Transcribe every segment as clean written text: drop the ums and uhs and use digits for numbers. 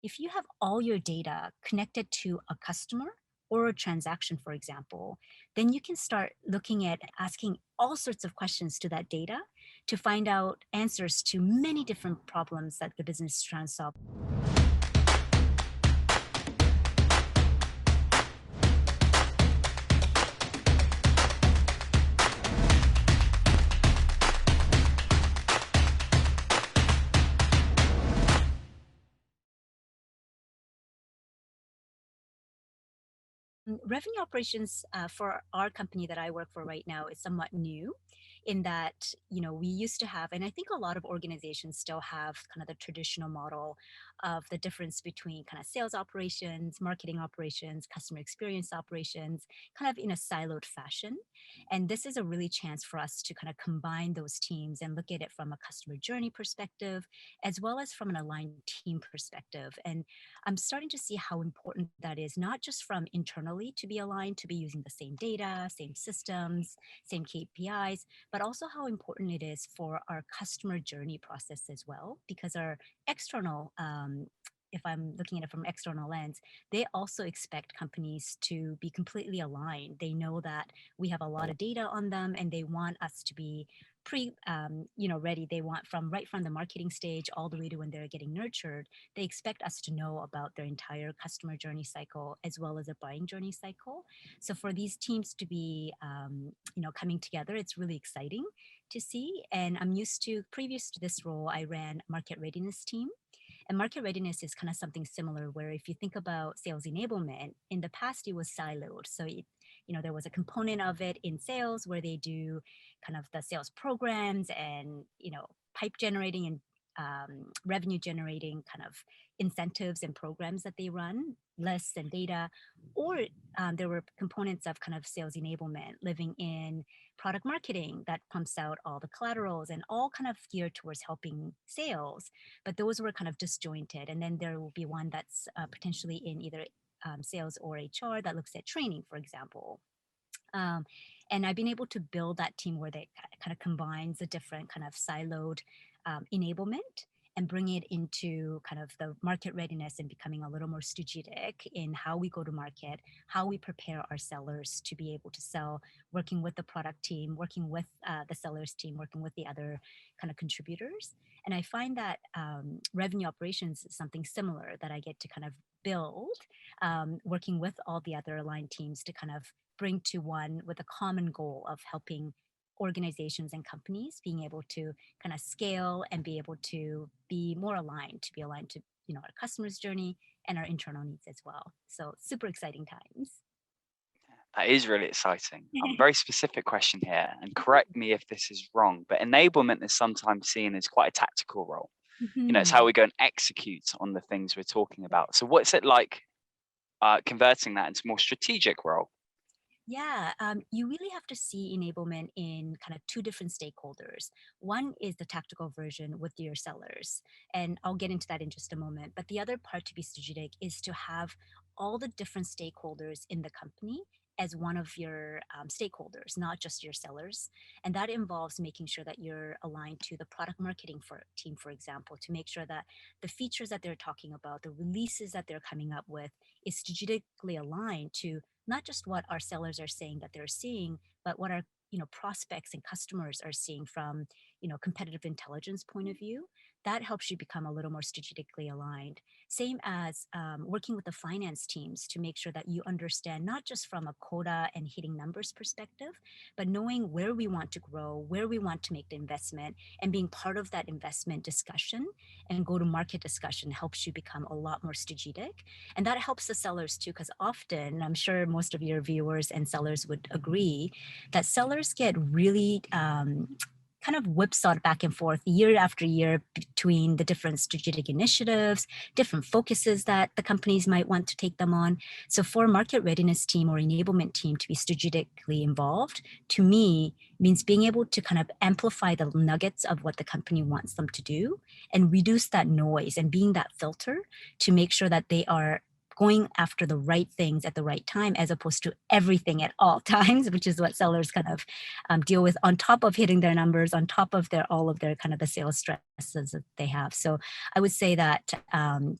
If you have all your data connected to a customer or a transaction, for example, then you can start looking at asking all sorts of questions to that data to find out answers to many different problems that the business is trying to solve. Revenue operations for our company that I work for right now is somewhat new in that, we used to have, and I think a lot of organizations still have kind of the traditional model of the difference between kind of sales operations, marketing operations, customer experience operations, kind of in a siloed fashion. And this is a really chance for us to kind of combine those teams and look at it from a customer journey perspective, as well as from an aligned team perspective. And I'm starting to see how important that is, not just from internally to be aligned, to be using the same data, same systems, same KPIs, but also how important it is for our customer journey process as well, because our external, if I'm looking at it from external lens, they also expect companies to be completely aligned. They know that we have a lot of data on them and they want us to be ready. They want right from the marketing stage all the way to when they're getting nurtured. They expect us to know about their entire customer journey cycle as well as a buying journey cycle. So for these teams to be, coming together, it's really exciting to see. And I'm used to, previous to this role, I ran a market readiness team. And market readiness is kind of something similar where if you think about sales enablement, in the past it was siloed. So there was a component of it in sales where they do kind of the sales programs and, pipe generating and revenue generating kind of incentives and programs that they run, lists and data, or there were components of kind of sales enablement living in product marketing that pumps out all the collaterals and all kind of geared towards helping sales. But those were kind of disjointed. And then there will be one that's potentially in either sales or HR that looks at training, for example. Um, and I've been able to build that team where they kind of combines the different kind of siloed enablement and bring it into kind of the market readiness and becoming a little more strategic in how we go to market, how we prepare our sellers to be able to sell, working with the product team, working with the sellers team, working with the other kind of contributors. And I find that revenue operations is something similar that I get to kind of build, working with all the other aligned teams to kind of bring to one with a common goal of helping organizations and companies being able to kind of scale and be able to be more aligned, to be aligned to our customers' journey and our internal needs as well. So super exciting times. That is really exciting. Very specific question here, and correct me if this is wrong, but enablement is sometimes seen as quite a tactical role. It's how Mhm. we go and execute on the things we're talking about. So what's it like converting that into more strategic role? Yeah, you really have to see enablement in kind of two different stakeholders. One is the tactical version with your sellers, and I'll get into that in just a moment. But the other part to be strategic is to have all the different stakeholders in the company as one of your stakeholders, not just your sellers. And that involves making sure that you're aligned to the product marketing team, for example, to make sure that the features that they're talking about, the releases that they're coming up with, is strategically aligned to not just what our sellers are saying that they're seeing, but what our prospects and customers are seeing from competitive intelligence point of view. That helps you become a little more strategically aligned. Same as working with the finance teams to make sure that you understand not just from a quota and hitting numbers perspective, but knowing where we want to grow, where we want to make the investment, and being part of that investment discussion and go to market discussion helps you become a lot more strategic. And that helps the sellers too, because often, I'm sure most of your viewers and sellers would agree, that sellers get really kind of whipsawed back and forth year after year between the different strategic initiatives, different focuses that the companies might want to take them on. So for a market readiness team or enablement team to be strategically involved, to me, means being able to kind of amplify the nuggets of what the company wants them to do and reduce that noise and being that filter to make sure that they are going after the right things at the right time, as opposed to everything at all times, which is what sellers kind of deal with on top of hitting their numbers, on top of all of their kind of the sales stresses that they have. So I would say that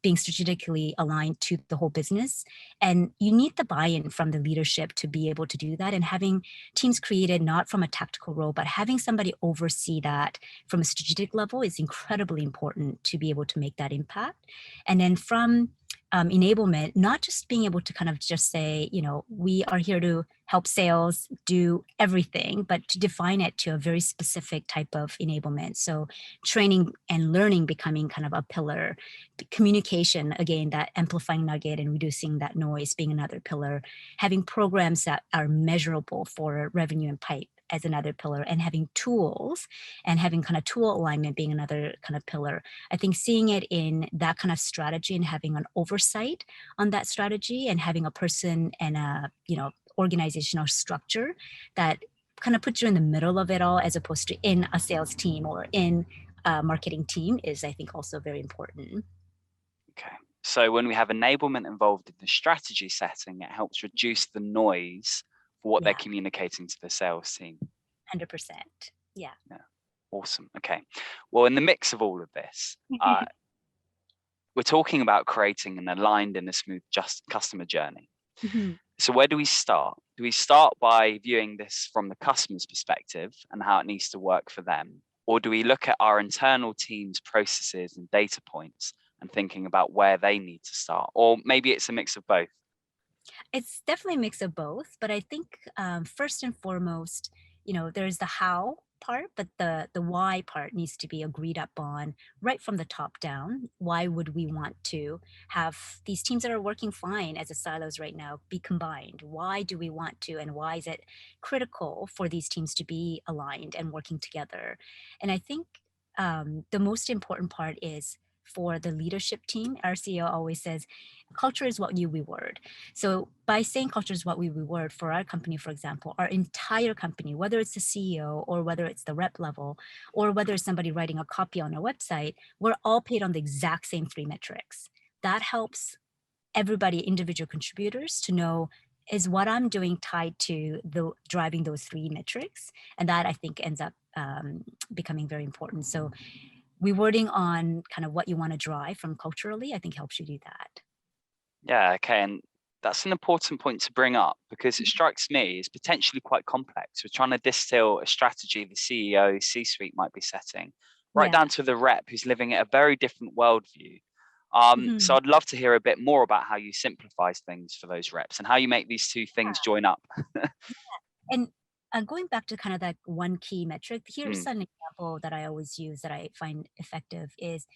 being strategically aligned to the whole business, and you need the buy-in from the leadership to be able to do that, and having teams created not from a tactical role, but having somebody oversee that from a strategic level is incredibly important to be able to make that impact. And then from enablement, not just being able to kind of just say, we are here to help sales do everything, but to define it to a very specific type of enablement. So training and learning becoming kind of a pillar, communication, again, that amplifying nugget and reducing that noise being another pillar, having programs that are measurable for revenue and pipe as another pillar, and having tools and having kind of tool alignment being another kind of pillar. I think seeing it in that kind of strategy and having an oversight on that strategy, and having a person and a organizational structure that kind of puts you in the middle of it all, as opposed to in a sales team or in a marketing team, is, I think, also very important. Okay. So when we have enablement involved in the strategy setting, it helps reduce the noise for what they're Yeah, communicating to the sales team. 100%. Yeah. Yeah. Awesome. Okay. Well, in the mix of all of this, we're talking about creating an aligned and a smooth just customer journey. Mhm. So where do we start? Do we start by viewing this from the customer's perspective and how it needs to work for them? Or do we look at our internal team's processes and data points and thinking about where they need to start? Or maybe it's a mix of both. It's definitely a mix of both, but I think first and foremost, there's the how part, but the why part needs to be agreed up on right from the top down. Why would we want to have these teams that are working fine as a silos right now be combined? Why do we want to, and why is it critical for these teams to be aligned and working together? And I think the most important part is for the leadership team. Our CEO always says, culture is what you reward. So by saying culture is what we reward for our company, for example, our entire company, whether it's the CEO or whether it's the rep level, or whether it's somebody writing a copy on our website, we're all paid on the exact same 3 metrics. That helps everybody, individual contributors, to know, is what I'm doing tied to the driving those 3 metrics? And that, I think, ends up becoming very important. So rewarding on kind of what you want to drive from culturally, I think, helps you do that. Yeah, okay. And that's an important point to bring up because it strikes me as potentially quite complex. We're trying to distill a strategy the CEO, C-suite might be setting, right Yeah. down to the rep who's living at a very different worldview. So Mhm. I'd love to hear a bit more about how you simplify things for those reps and how you make these two things join up. And going back to kind of that one key metric, here's Mm, an example that I always use that I find effective is,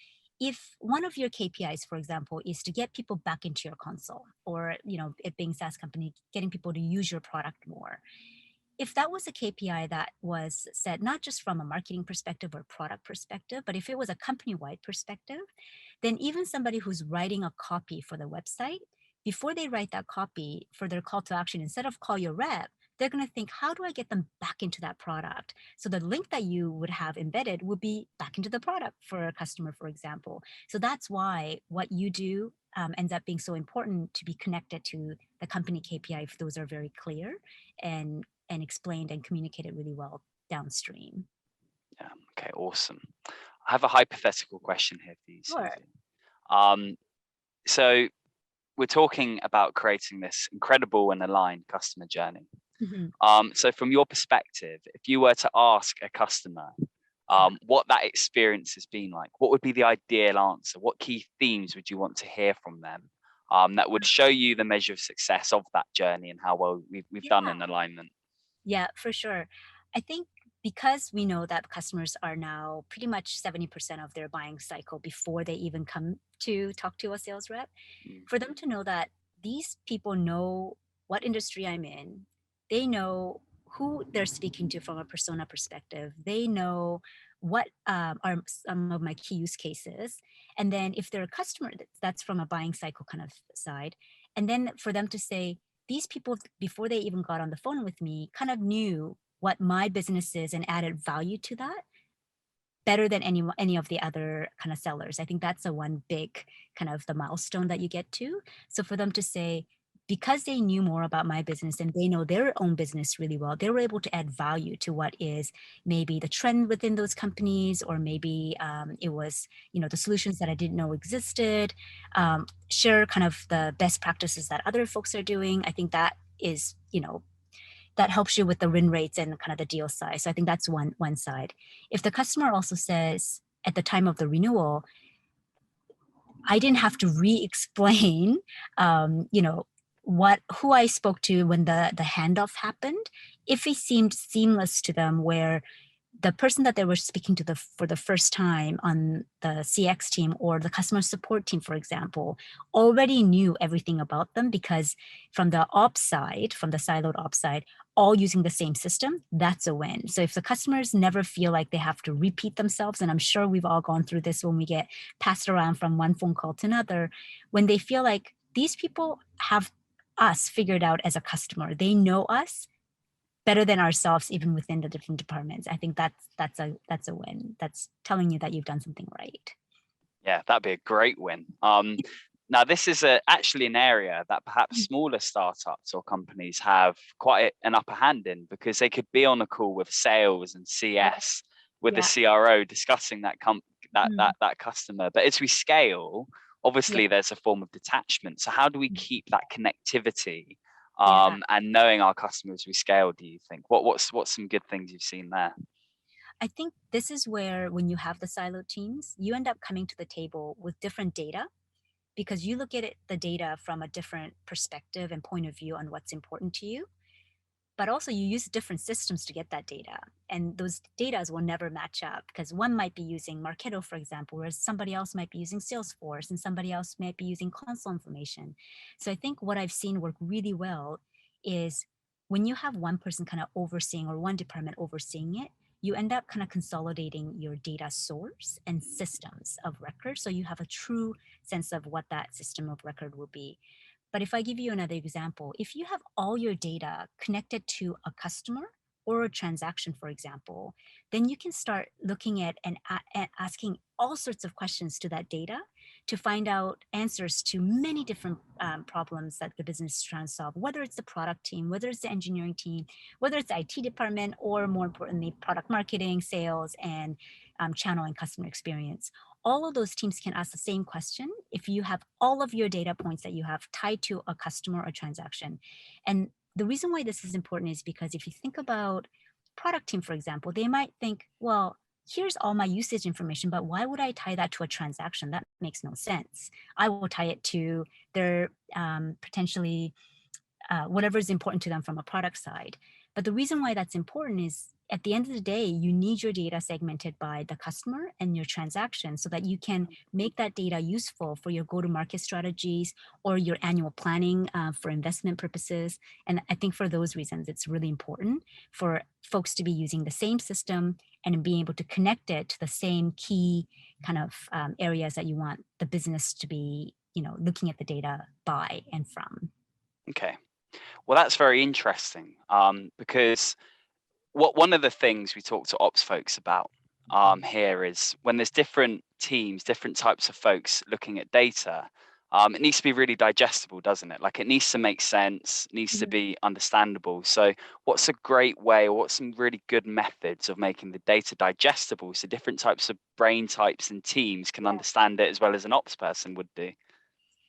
if one of your KPIs, for example, is to get people back into your console, or, it being SaaS company, getting people to use your product more. If that was a KPI that was set not just from a marketing perspective or product perspective, but if it was a company-wide perspective, then even somebody who's writing a copy for the website, before they write that copy for their call to action, instead of call your rep, they're going to think, how do I get them back into that product? So the link that you would have embedded would be back into the product for a customer, for example. So that's why what you do ends up being so important, to be connected to the company KPI if those are very clear and explained and communicated really well downstream. yeah, okay, awesome. I have a hypothetical question here for you, Sure. Susie. Um, so we're talking about creating this incredible and aligned customer journey. Mhm. So from your perspective, if you were to ask a customer Yeah. what that experience has been like, what would be the ideal answer? What key themes would you want to hear from them that would show you the measure of success of that journey and how well we've done Yeah. in alignment? Yeah, for sure. I think because we know that customers are now pretty much 70% of their buying cycle before they even come to talk to a sales rep, Mm, for them to know that these people know what industry I'm in, they know who they're speaking to from a persona perspective, they know what are some of my key use cases. And then if they're a customer, that's from a buying cycle kind of side. And then for them to say, these people, before they even got on the phone with me, kind of knew what my business is and added value to that. better than any of the other kind of sellers. I think that's a one big kind of the milestone that you get to. So for them to say, because they knew more about my business and they know their own business really well, they were able to add value to what is maybe the trend within those companies, or maybe it was, the solutions that I didn't know existed. Share kind of the best practices that other folks are doing. I think that is, that helps you with the win rates and kind of the deal size. So I think that's one side. If the customer also says at the time of the renewal, I didn't have to re-explain, who I spoke to when the handoff happened. If it seemed seamless to them, where the person that they were speaking to for the first time on the CX team or the customer support team, for example, already knew everything about them, because from the ops side, from the siloed ops side, all using the same system, that's a win. So if the customers never feel like they have to repeat themselves, and I'm sure we've all gone through this when we get passed around from one phone call to another, when they feel like these people have us figured out as a customer, they know us better than ourselves, even within the different departments. I think that's a win. That's telling you that you've done something right. Yeah, that'd be a great win. Now, this is actually an area that perhaps smaller startups or companies have quite an upper hand in, because they could be on a call with sales and CS with the Yeah. CRO discussing Mm. that customer. But as we scale, Yeah. obviously there's a form of detachment. So how do we keep that connectivity Yeah. and knowing our customers as we scale? Do you think what's some good things you've seen there? I think this is where, when you have the siloed teams, you end up coming to the table with different data, because you look at the data from a different perspective and point of view on what's important to you. But also you use different systems to get that data, and those data will never match up, because one might be using Marketo, for example, whereas somebody else might be using Salesforce, and somebody else might be using console information. So I think what I've seen work really well is when you have one person kind of overseeing, or one department overseeing it, you end up kind of consolidating your data source and systems of record, so you have a true sense of what that system of record will be. But if I give you another example, if you have all your data connected to a customer or a transaction, for example, then you can start looking at and asking all sorts of questions to that data to find out answers to many different problems that the business is trying to solve, whether it's the product team, whether it's the engineering team, whether it's the IT department, or more importantly, product marketing, sales, and channel and customer experience. All of those teams can ask the same question if you have all of your data points that you have tied to a customer or transaction. And the reason why this is important is because if you think about product team, for example, they might think, well, here's all my usage information, but why would I tie that to a transaction? That makes no sense. I will tie it to their potentially whatever is important to them from a product side. But the reason why that's important is, at the end of the day, you need your data segmented by the customer and your transaction, so that you can make that data useful for your go-to-market strategies or your annual planning for investment purposes. And I think for those reasons, it's really important for folks to be using the same system and being able to connect it to the same key kind of areas that you want the business to be, looking at the data by and from. Okay. Well, that's very interesting, because one of the things we talk to ops folks about here is when there's different teams, different types of folks looking at data, it needs to be really digestible, doesn't it? Like, it needs to make sense, needs to be understandable. So what's a great way, or what's some really good methods of making the data digestible so different types of brain types and teams can Yeah. understand it as well as an ops person would do?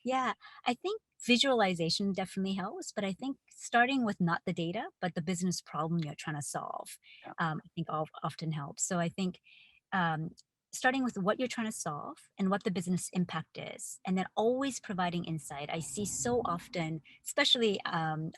Yeah, I think visualization definitely helps, but I think starting with not the data, but the business problem you're trying to solve, Yeah. I think often helps. So I think um, starting with what you're trying to solve and what the business impact is, and then always providing insight. I see so often, especially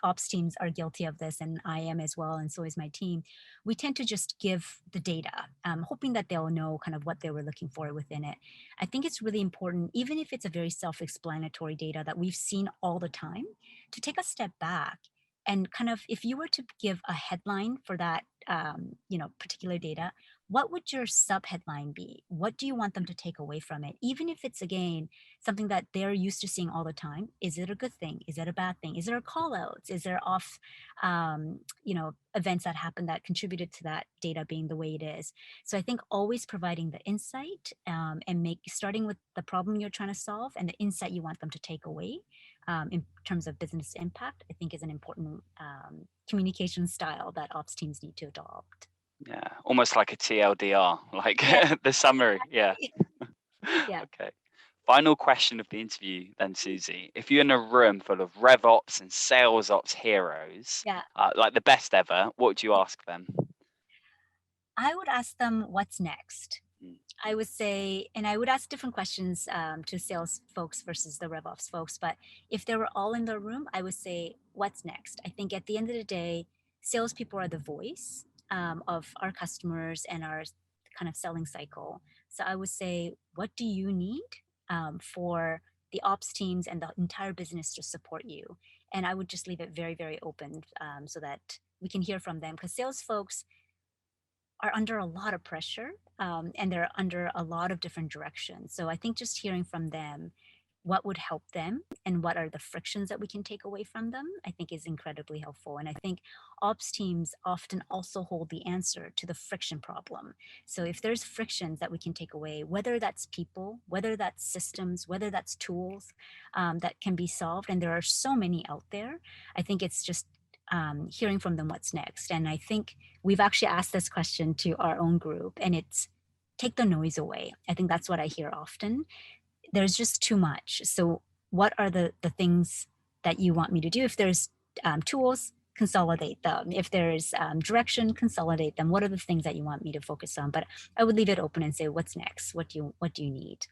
ops teams are guilty of this, and I am as well, and so is my team. We tend to just give the data, hoping that they'll know kind of what they were looking for within it. I think it's really important, even if it's a very self-explanatory data that we've seen all the time, to take a step back and kind of, if you were to give a headline for that, particular data, what would your sub headline be? What do you want them to take away from it? Even if it's, again, something that they're used to seeing all the time. Is it a good thing? Is it a bad thing? Is there call outs? Is there off, events that happen that contributed to that data being the way it is? So I think always providing the insight, and starting with the problem you're trying to solve and the insight you want them to take away, in terms of business impact, I think is an important communication style that ops teams need to adopt. Yeah, almost like a TLDR, like Yeah, the summary. Yeah. exactly. Yeah, Okay. Final question of the interview then, Susie. If you're in a room full of rev ops and sales ops heroes, yeah. like the best ever, what would you ask them? I would ask them what's next. Mm. I would say, and I would ask different questions, to sales folks versus the RevOps folks. But if they were all in the room, I would say, what's next? I think at the end of the day, salespeople are the voice, of our customers and our kind of selling cycle. So I would say, what do you need, for the ops teams and the entire business to support you? And I would just leave it very, very open, so that we can hear from them, because sales folks are under a lot of pressure, and they're under a lot of different directions. So I think just hearing from them what would help them and what are the frictions that we can take away from them, I think is incredibly helpful. And I think ops teams often also hold the answer to the friction problem. So if there's frictions that we can take away, whether that's people, whether that's systems, whether that's tools, that can be solved, and there are so many out there, I think it's just, hearing from them what's next. And I think we've actually asked this question to our own group, and it's take the noise away. I think that's what I hear often. There's just too much. So what are the things that you want me to do? If there's, tools, consolidate them. If there's, direction, consolidate them. What are the things that you want me to focus on? But I would leave it open and say, what's next? What do you need?